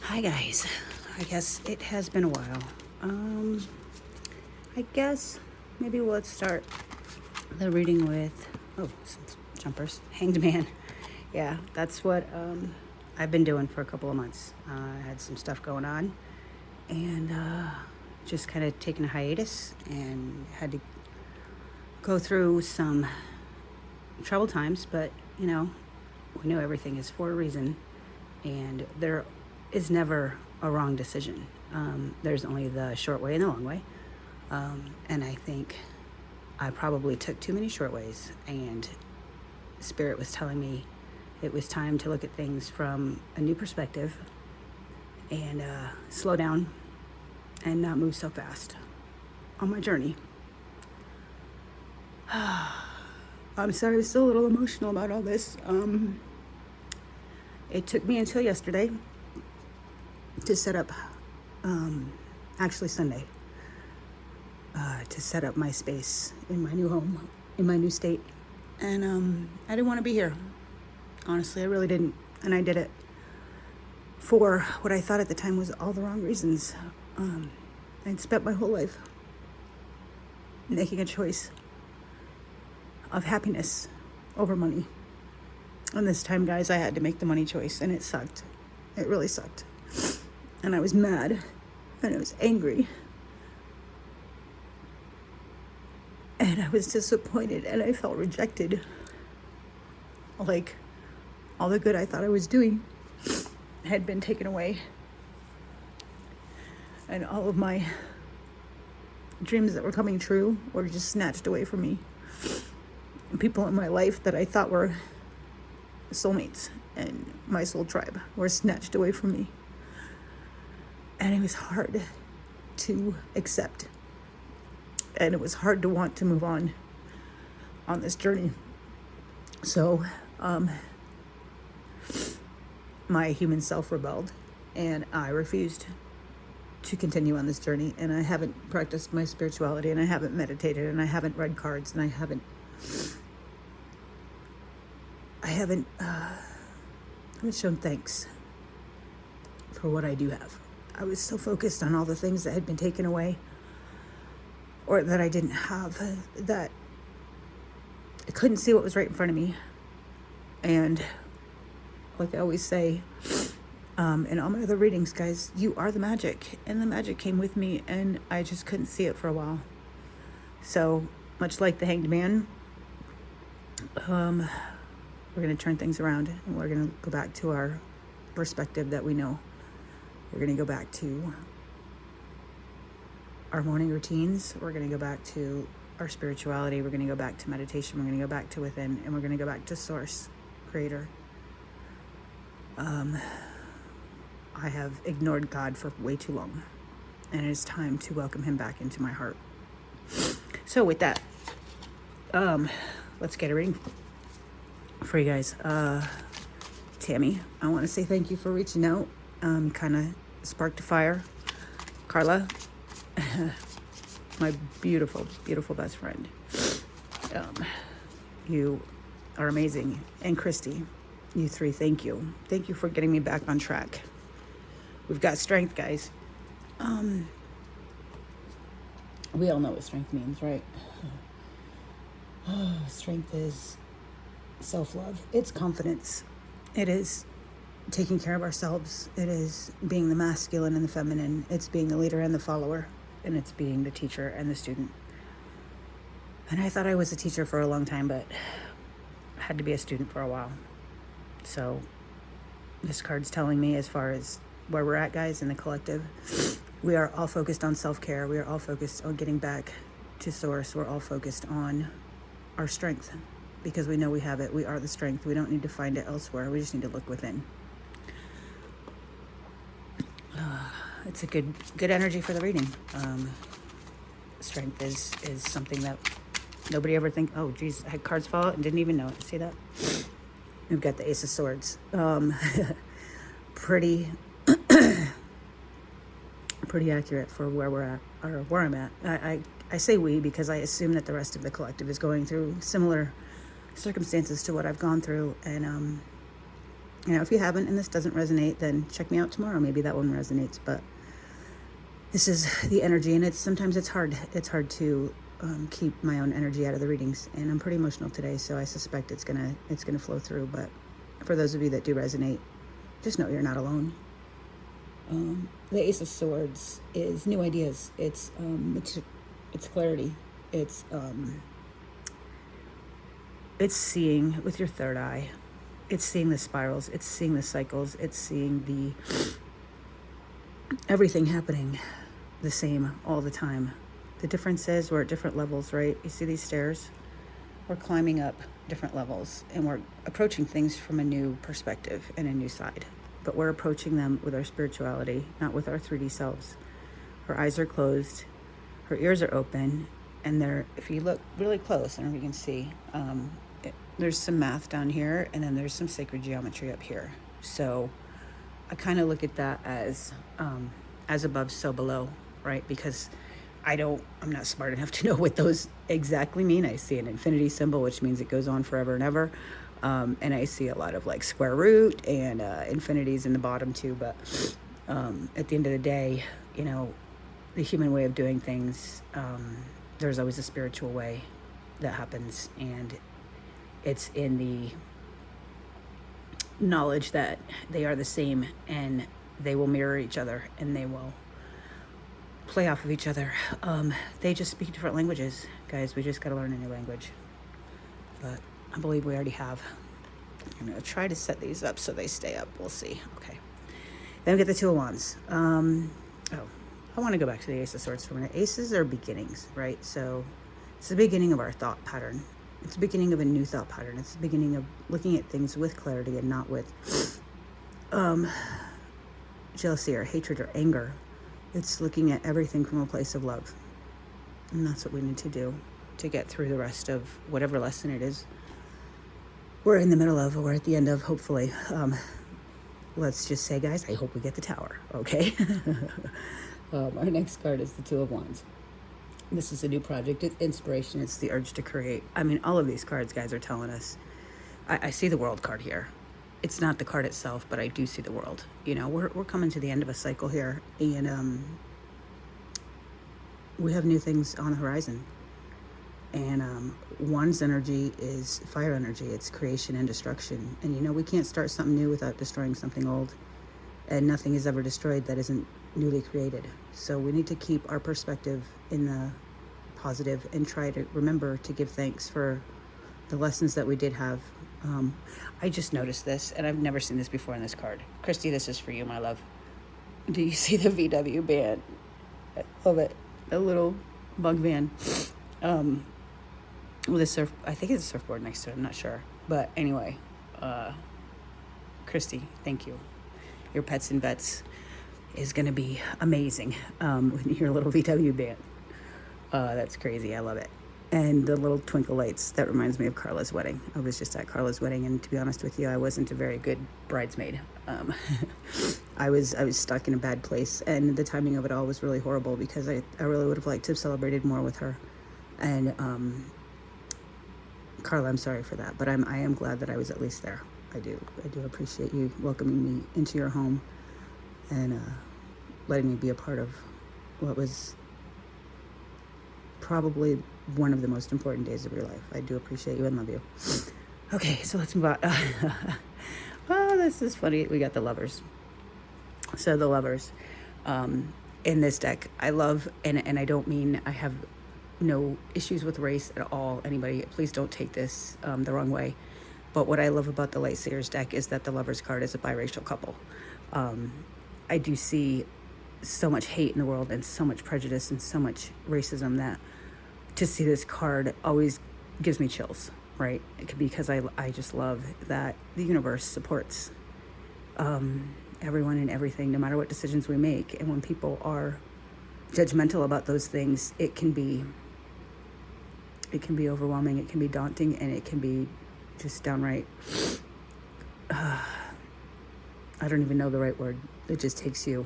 Hi guys. I guess it has been a while. I guess maybe let's start the reading with some jumpers. Hanged Man. Yeah, that's what I've been doing for a couple of months. I had some stuff going on and just kind of taking a hiatus and had to go through some troubled times, but we know everything is for a reason, and there is never a wrong decision. There's only the short way and the long way. And I think I probably took too many short ways, and Spirit was telling me it was time to look at things from a new perspective and slow down and not move so fast on my journey. I'm sorry, I'm still a little emotional about all this. It took me until yesterday to set up, actually Sunday, to set up my space in my new home, in my new state. And I didn't want to be here. Honestly, I really didn't. And I did it for what I thought at the time was all the wrong reasons. I'd spent my whole life making a choice of happiness over money. And this time, guys, I had to make the money choice, and it sucked. It really sucked. And I was mad, and I was angry, and I was disappointed, and I felt rejected. Like all the good I thought I was doing had been taken away, and all of my dreams that were coming true were just snatched away from me. And people in my life that I thought were soulmates and my soul tribe were snatched away from me. And it was hard to accept. And it was hard to want to move on this journey. So my human self rebelled, and I refused to continue on this journey. And I haven't practiced my spirituality, and I haven't meditated, and I haven't read cards, and I haven't shown thanks for what I do have. I was so focused on all the things that had been taken away or that I didn't have that I couldn't see what was right in front of me. And like I always say, in all my other readings, guys, you are the magic. And the magic came with me, and I just couldn't see it for a while. So much like the Hanged Man, we're going to turn things around, and we're going to go back to our perspective that we know. We're going to go back to our morning routines. We're going to go back to our spirituality. We're going to go back to meditation. We're going to go back to within, and we're going to go back to Source, Creator. I have ignored God for way too long, and it is time to welcome him back into my heart. So with that, let's get a reading for you guys. Tammy, I want to say thank you for reaching out. Kind of sparked a fire. Carla, my beautiful, beautiful best friend. You are amazing. And Christy, you three, thank you. Thank you for getting me back on track. We've got strength, guys. We all know what strength means, right? Strength is self-love. It's confidence. It is taking care of ourselves. It is being the masculine and the feminine. It's being the leader and the follower. And it's being the teacher and the student. And I thought I was a teacher for a long time, but I had to be a student for a while. So this card's telling me, as far as where we're at, guys, in the collective, we are all focused on self-care. We are all focused on getting back to Source. We're all focused on our strength, because we know we have it. We are the strength. We don't need to find it elsewhere. We just need to look within. It's a good energy for the reading. Strength is something that nobody ever think. Oh, geez, I had cards fall out and didn't even know it. See that? We've got the Ace of Swords. Pretty accurate for where we're at, or where I'm at. I say we because I assume that the rest of the collective is going through similar circumstances to what I've gone through, and If you haven't and this doesn't resonate, then check me out tomorrow. Maybe that one resonates. But this is the energy, and sometimes it's hard. It's hard to keep my own energy out of the readings, and I'm pretty emotional today, so I suspect it's gonna flow through. But for those of you that do resonate, just know you're not alone. The Ace of Swords is new ideas. It's clarity. It's seeing with your third eye. It's seeing the spirals. It's seeing the cycles. It's seeing everything happening the same all the time. The difference is we're at different levels, right? You see these stairs? We're climbing up different levels, and we're approaching things from a new perspective and a new side. But we're approaching them with our spirituality, not with our 3D selves. Her eyes are closed. Her ears are open. And if you look really close, I don't know if you can see, there's some math down here, and then there's some sacred geometry up here. So I kind of look at that as above, so below, right? Because I'm not smart enough to know what those exactly mean. I see an infinity symbol, which means it goes on forever and ever. And I see a lot of like square root and infinities in the bottom too. But at the end of the day, the human way of doing things, there's always a spiritual way that happens, and it's in the knowledge that they are the same, and they will mirror each other, and they will play off of each other. They just speak different languages, guys. We just got to learn a new language. But I believe we already have. I'm going to try to set these up so they stay up. We'll see. Okay. Then we get the Two of Wands. I want to go back to the Ace of Swords for a minute. Aces are beginnings, right? So it's the beginning of our thought pattern. It's the beginning of a new thought pattern. It's the beginning of looking at things with clarity and not with jealousy or hatred or anger. It's looking at everything from a place of love. And that's what we need to do to get through the rest of whatever lesson it is we're in the middle of, or we're at the end of, hopefully. Let's just say, guys, I hope we get the Tower, okay? Our next card is the Two of Wands. This is a new project. It's inspiration. It's the urge to create. I mean, all of these cards, guys, are telling us. I see the World card here. It's not the card itself, but I do see the world. We're coming to the end of a cycle here, and we have new things on the horizon. And Wands energy is fire energy. It's creation and destruction. And we can't start something new without destroying something old. And nothing is ever destroyed that isn't newly created. So we need to keep our perspective in the positive and try to remember to give thanks for the lessons that we did have. I just noticed this, and I've never seen this before in this card. Christy, this is for you, my love. Do you see the VW van? I love it. A little bug van. With a surf, I think it's a surfboard next to it. I'm not sure. But anyway, Christy, thank you. Your Pets and Vets is going to be amazing with your little VW van. That's crazy. I love it. And the little twinkle lights, that reminds me of Carla's wedding. I was just at Carla's wedding, and to be honest with you, I wasn't a very good bridesmaid. I was stuck in a bad place, and the timing of it all was really horrible because I really would have liked to have celebrated more with her. And Carla, I'm sorry for that, but I am glad that I was at least there. I do appreciate you welcoming me into your home and letting me be a part of what was probably one of the most important days of your life. I do appreciate you and love you. Okay, so let's move on. Oh, this is funny. We got the Lovers. So the Lovers in this deck, I love, and I don't mean I have no issues with race at all. Anybody, please don't take this the wrong way. But what I love about the Lightseers deck is that the Lovers card is a biracial couple. I do see so much hate in the world and so much prejudice and so much racism that to see this card always gives me chills, right? Because I just love that the universe supports everyone and everything, no matter what decisions we make. And when people are judgmental about those things, it can be overwhelming, it can be daunting, and it can be just downright, I don't even know the right word. It just takes you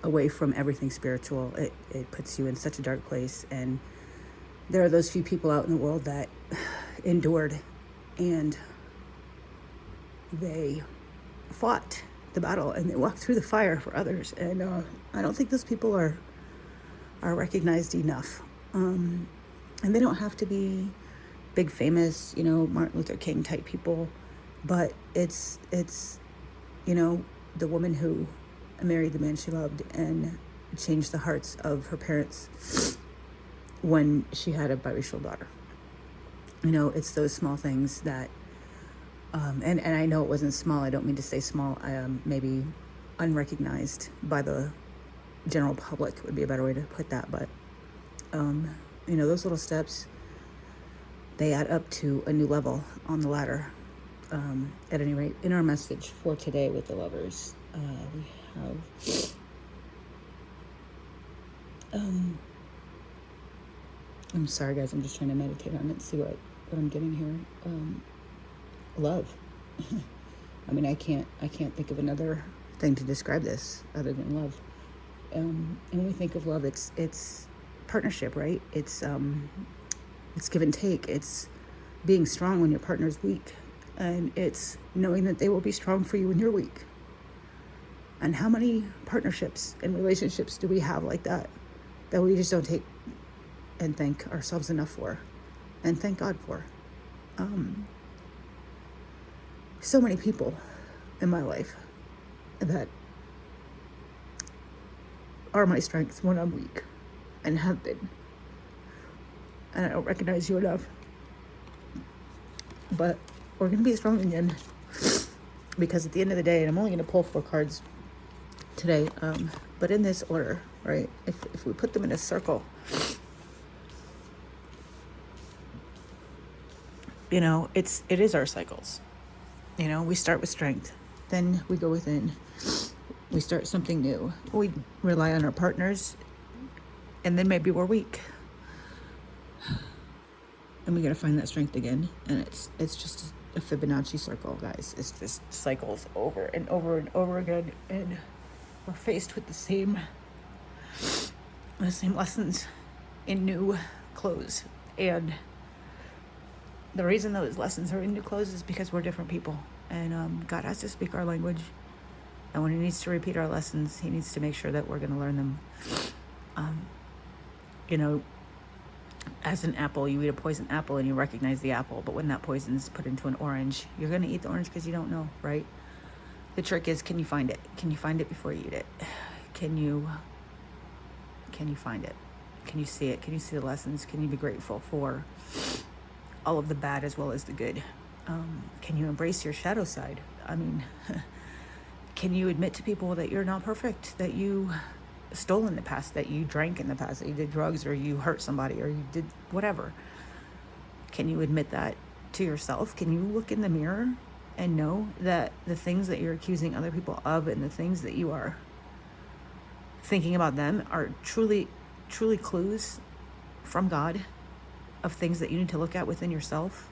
away from everything spiritual. It puts you in such a dark place, and there are those few people out in the world that endured and they fought the battle and they walked through the fire for others. And I don't think those people are recognized enough. And they don't have to be big famous, Martin Luther King type people, but it's the woman who married the man she loved and changed the hearts of her parents when she had a biracial daughter. It's those small things that and I know it wasn't small. I don't mean to say small. Maybe unrecognized by the general public would be a better way to put that. But, those little steps, they add up to a new level on the ladder. At any rate, in our message for today with the lovers, we have... I'm sorry, guys. I'm just trying to meditate on it and see what I'm getting here. Love. I mean, I can't think of another thing to describe this other than love. And when we think of love, it's partnership, right? It's give and take. It's being strong when your partner's weak, and it's knowing that they will be strong for you when you're weak. And how many partnerships and relationships do we have like that we just don't take and thank ourselves enough for, and thank God for? So many people in my life that are my strengths when I'm weak, and have been. And I don't recognize you enough. But we're going to be strong again, because at the end of the day, and I'm only going to pull 4 cards today, but in this order, right? If we put them in a circle, it is our cycles. We start with strength, then we go within, we start something new, we rely on our partners, and then maybe we're weak, and we got to find that strength again. And it's just a Fibonacci circle, guys. It's just cycles over and over and over again, and we're faced with the same lessons in new clothes. And the reason those lessons are in new clothes is because we're different people, and God has to speak our language. And when he needs to repeat our lessons, he needs to make sure that we're going to learn them. As an apple, you eat a poison apple and you recognize the apple, but when that poison is put into an orange, you're going to eat the orange because you don't know, right? The trick is, can you find it? Can you find it before you eat it? Can you find it? Can you see it? Can you see the lessons? Can you be grateful for all of the bad as well as the good? Can you embrace your shadow side? I mean, can you admit to people that you're not perfect, that you stole in the past, that you drank in the past, that you did drugs, or you hurt somebody, or you did whatever? Can you admit that to yourself? Can you look in the mirror and know that the things that you're accusing other people of, and the things that you are thinking about them, are truly clues from God of things that you need to look at within yourself?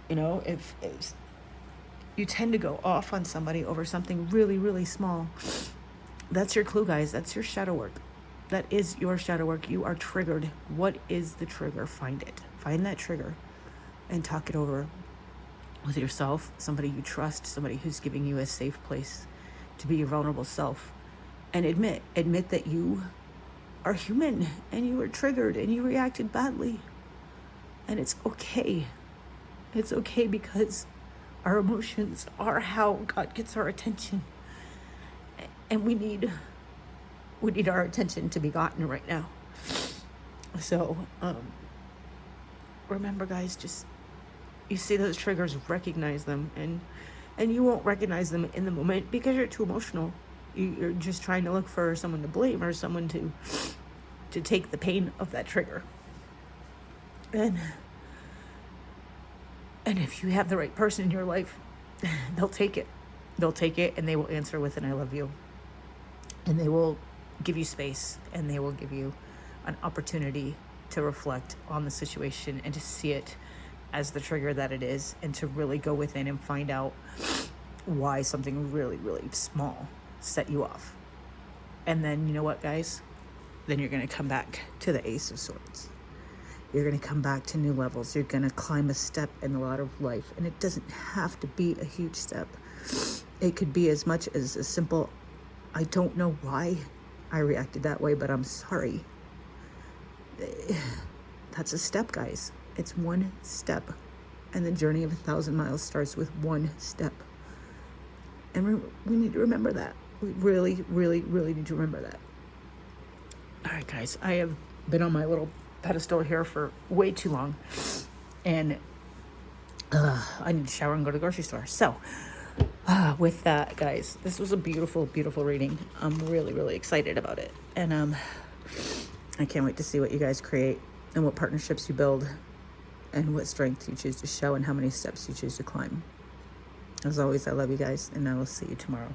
If you tend to go off on somebody over something really, really small, that's your clue, guys. That's your shadow work. That is your shadow work. You are triggered. What is the trigger? Find it. Find that trigger and talk it over with yourself, somebody you trust, somebody who's giving you a safe place to be your vulnerable self, and admit that you are human and you were triggered and you reacted badly. And it's okay. It's okay, because our emotions are how God gets our attention. And we need our attention to be gotten right now. So, remember, guys, just, you see those triggers, recognize them, and you won't recognize them in the moment because you're too emotional. You're just trying to look for someone to blame, or someone to take the pain of that trigger. And if you have the right person in your life, they'll take it. They'll take it, and they will answer with an "I love you." And they will give you space, and they will give you an opportunity to reflect on the situation and to see it as the trigger that it is, and to really go within and find out why something really, really small set you off. And then, you know what, guys? Then you're going to come back to the Ace of Swords. You're going to come back to new levels. You're going to climb a step in the ladder of life. And it doesn't have to be a huge step. It could be as much as a simple, I don't know why I reacted that way, but I'm sorry. That's a step, guys. It's one step. And the journey of 1,000 miles starts with one step. And we need to remember that. We really, really, really need to remember that. All right, guys. I have been on my little pedestal here for way too long. And I need to shower and go to the grocery store. So, with that, guys, this was a beautiful, beautiful reading. I'm really, really excited about it. And I can't wait to see what you guys create and what partnerships you build and what strength you choose to show and how many steps you choose to climb. As always, I love you guys, and I will see you tomorrow.